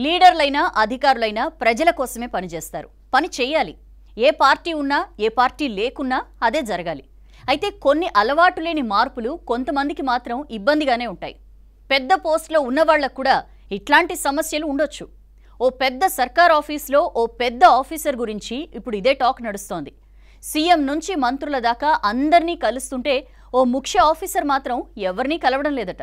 లీడర్లైనా అధికారులైనా ప్రజల కోసమే పనిచేస్తారు. పని చేయాలి. ఏ పార్టీ ఉన్నా ఏ పార్టీ లేకున్నా అదే జరగాలి. అయితే కొన్ని అలవాటు లేని మార్పులు కొంతమందికి మాత్రం ఇబ్బందిగానే ఉంటాయి. పెద్ద పోస్ట్లో ఉన్నవాళ్లకు కూడా ఇట్లాంటి సమస్యలు ఉండొచ్చు. ఓ పెద్ద సర్కార్ ఆఫీస్లో ఓ పెద్ద ఆఫీసర్ గురించి ఇప్పుడు ఇదే టాక్ నడుస్తోంది. సీఎం నుంచి మంత్రుల దాకా అందరినీ కలుస్తుంటే ఓ ముఖ్య ఆఫీసర్ మాత్రం ఎవరినీ కలవడం లేదట.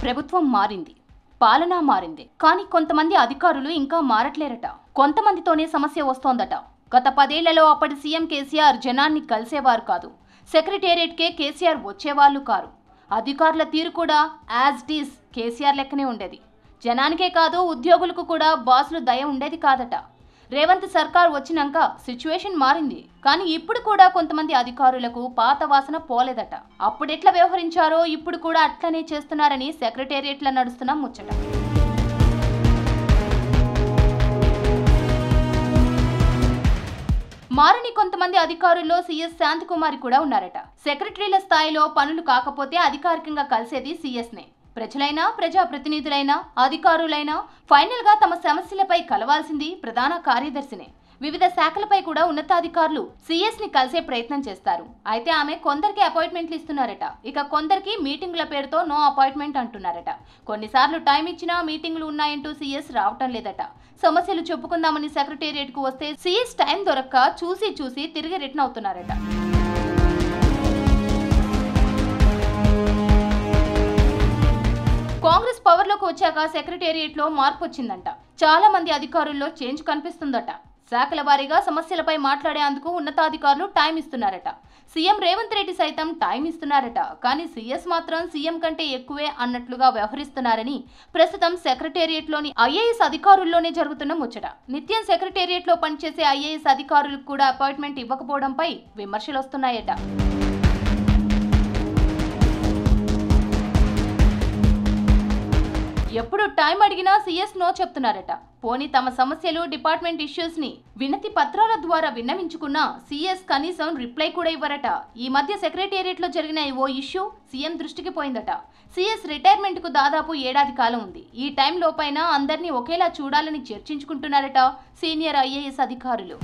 ప్రభుత్వం మారింది, పాలన మారింది, కానీ కొంతమంది అధికారులు ఇంకా మారట్లేరట. కొంతమందితోనే సమస్య వస్తోందట. గత 10 ఏళ్లలో అప్పటి సీఎం కేసీఆర్ జనాన్ని కలిసేవారు కాదు. సెక్రటేరియట్కే కేసీఆర్ వచ్చేవాళ్లు కారు. అధికారుల తీరు కూడా యాజ్ ఇట్ ఈజ్ కేసీఆర్ లెక్కనే ఉండేది. జనానికే కాదు ఉద్యోగులకు కూడా బాసులు దయ ఉండేది కాదట. రేవంత్ సర్కార్ వచ్చినాక సిచ్యువేషన్ మారింది, కానీ ఇప్పుడు కూడా కొంతమంది అధికారులకు పాత వాసన పోలేదట. అప్పుడెట్లా వ్యవహరించారో ఇప్పుడు కూడా అట్లనే చేస్తున్నారని సెక్రటేరియట్లో నడుస్తున్న ముచ్చట. మారని కొంతమంది అధికారుల్లో సీఎస్ శాంతికుమారి కూడా ఉన్నారట. సెక్రటరీల స్థాయిలో పనులు కాకపోతే అధికారికంగా కలిసేది సీఎస్నే. ప్రజలైనా ప్రజాప్రతినిధులైనా అధికారులైనా ఫైనల్ గా తమ సమస్యలపై కలవాల్సింది ప్రధాన కార్యదర్శినే. వివిధ శాఖలపై కూడా ఉన్నతాధికారులు సీఎస్ ని కలిసే ప్రయత్నం చేస్తారు. అయితే ఆమె కొందరికి అపాయింట్మెంట్లు ఇస్తున్నారట. ఇక కొందరికి మీటింగుల పేరుతో నో అపాయింట్మెంట్ అంటున్నారట. కొన్నిసార్లు టైం ఇచ్చినా మీటింగులు ఉన్నాయంటూ సీఎస్ రావటం లేదట. సమస్యలు చెప్పుకుందామని సెక్రటేరియట్ కు వస్తే సీఎస్ టైం దొరక్క చూసి తిరిగి రిటర్న్ అవుతున్నారట. కాంగ్రెస్ పవర్లోకి వచ్చాక సెక్రటేరియట్లో మార్పు వచ్చిందంట. చాలా మంది అధికారుల్లో చేంజ్ కనిపిస్తుందట. శాఖల వారీగా సమస్యలపై మాట్లాడేందుకు ఉన్నతాధికారులు టైం ఇస్తున్నారట. సీఎం రేవంత్ రెడ్డి సైతం టైం ఇస్తున్నారట. కానీ సీఎస్ మాత్రం సీఎం కంటే ఎక్కువే అన్నట్లుగా వ్యవహరిస్తున్నారని ప్రస్తుతం సెక్రటేరియట్లోని ఐఏఎస్ అధికారుల్లోనే జరుగుతున్న ముచ్చట. నిత్యం సెక్రటేరియట్లో పనిచేసే ఐఏఎస్ అధికారులకు కూడా అపాయింట్మెంట్ ఇవ్వకపోవడంపై విమర్శలు వస్తున్నాయట. ఎప్పుడు టైం అడిగినా సీఎస్ నో చెప్తున్నారట. పోనీ తమ సమస్యలు డిపార్ట్మెంట్ ఇష్యూస్ ని వినతి పత్రాల ద్వారా విన్నవించుకున్నా సీఎస్ కనీసం రిప్లై కూడా ఇవ్వరట. ఈ మధ్య సెక్రటేరియట్ లో జరిగిన ఓ ఇష్యూ సీఎం దృష్టికి పోయిందట. సీఎస్ రిటైర్మెంట్ కు దాదాపు ఏడాది కాలం ఉంది. ఈ టైం లోపైనా అందరినీ ఒకేలా చూడాలని చర్చించుకుంటున్నారట సీనియర్ ఐఏఎస్ అధికారులు.